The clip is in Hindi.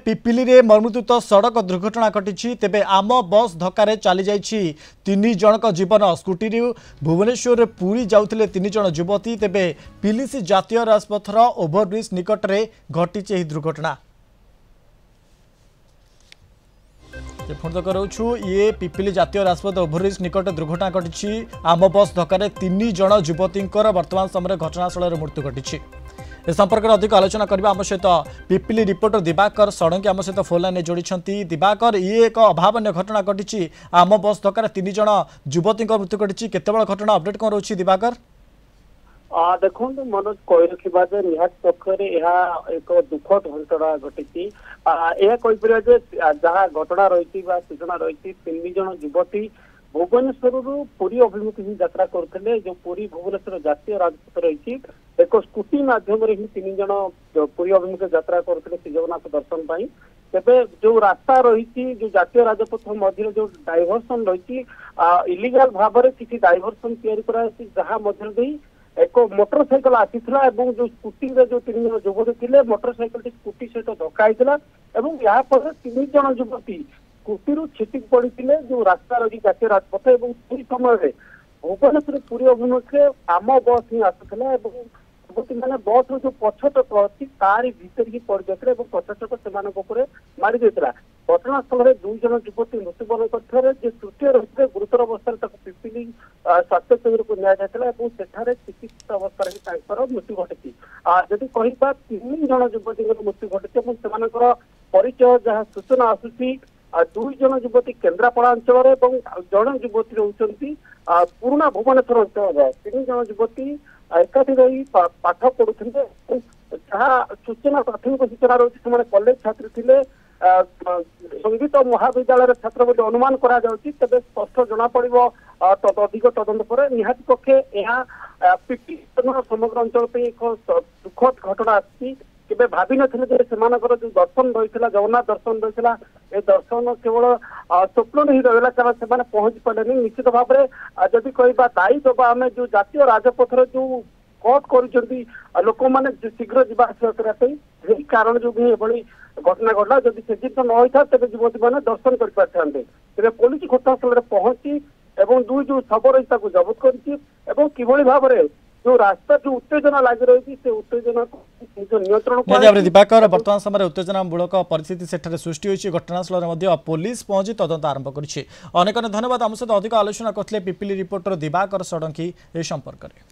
पिपिली रे मर्मन्तुत सड़क दुर्घटना घटी तेबे आम बस धक्का चली जाइए 3 जनक जीवन स्कूटी भुवनेश्वर पुरी जाउथिले 3 जन युवती तेबे पिलिसी जातीय राजपथर ओभरब्रिज निकट में घटी दुर्घटना पुणी कराऊँ ये पिपिली जातीय राजपथ ओभरब्रिज निकट दुर्घटना घटी आम बस धक्का 3 जन युवती वर्तमान समय घटनास्थल मृत्यु घटी ए संपर्क में अधिक आलोचना करबा आम सहित पिपिली रिपोर्टर दिवाकर षडंगी आम सहित फोन लाइन जोड़ी दिवाकर ये एक अभावन घटना घटी आम बस धक्का 3 जन युवती मृत्यु घटी केतबेला घटना अपडेट कौन रोची दिवाकर देखो मनोज कही रखा निहात पक्षरे एक दुखद घटना घटी जहाँ घटना रही सूचना रही 3 जन युवती भुवनेश्वर पुरी अभिमुखी ही यात्रा करते जो पुरी भुवनेश्वर जातीय राजपथ रही एक स्कूटी मध्यम ही 3 जन पुरी अभिमुखे यात्रा करते श्री जगन्नाथ दर्शन पाई तेबे जो रास्ता रही जो जातीय राजपथ मध्य जो डाइवर्सन रही इलिगाल भाव में किसी डाइवर्सन जहाँ मध्य एक मोटरसाइकेल आसीला जो स्कूटी जो 3 जन युवती थे मोटरसाइकेल स्कूटी सहित धक्का होता यहाँ पर 3 जन युवती स्कूटी छिटिक पड़ी जो रास्ता रही जातीय राजपथ और पूरी समय भुवनेश्वर पुरी अभिमुखे आम बस ही आसूला युवती मैंने बस जो पछचक अच्छी तारी भीतर ही पड़ जाते पछचक से मारी देता घटनास्थल में 2 जन युवती मृत्युवरण कर तृतीय रही गुरुतर अवस्था पिपिली स्वास्थ्य केन्द्र को निया चिकित्सित अवस्था मृत्यु घटी जदि कह 3 जन युवती मृत्यु घटी परिचय जहाँ सूचना आसूसी 2 जन युवती केन्द्रापड़ा अंचल जड़े युवती रोचंती पुराना भुवनेश्वर अंचल 3 जन युवती एकाठी रही पाठ पढ़ुते जहाँ सूचना प्राथमिक सूचना रही कॉलेज छात्री थे संगीत महाविद्यालय छात्र बोली अनुमान करा तेज स्पष्ट जना पड़ अधिक तदंत पर निहाती पक्षे समग्र अंचल एक दुखद घटना आसी केबे भाभी नथिले जो दर्शन रही जगन्नाथ दर्शन रही दर्शन केवल स्वप्न नहीं रहा कारण से पहुंची पारे निश्चित भाव में जदि कह दायी दबा आम जो जातीय राजपथर जो कट कर लोक मैंने शीघ्र जावास करने कारण जो भी ये घटना घटला जब से जिन न होता तेज युवती मैंने दर्शन कर पारे तेज पुलिस घटनास्थल पहुंची एवं 2 जो शव रही जबत कर किभली भाव में जो रास्ता जो उत्तेजना लगी रही से उत्तेजना को नियंत्रण दिवाकर वर्तमान समय उत्तेजनामूलक परिस्थिति सेठारे सृष्टि होइछि घटनास्थल में पुलिस पहुंची तदंत आरंभ करिछि। अनेक धन्यवाद आम सहित अधिक आलोचना करथिले पिपिली रिपोर्टर दिवाकर षडंगी ए संपर्क में।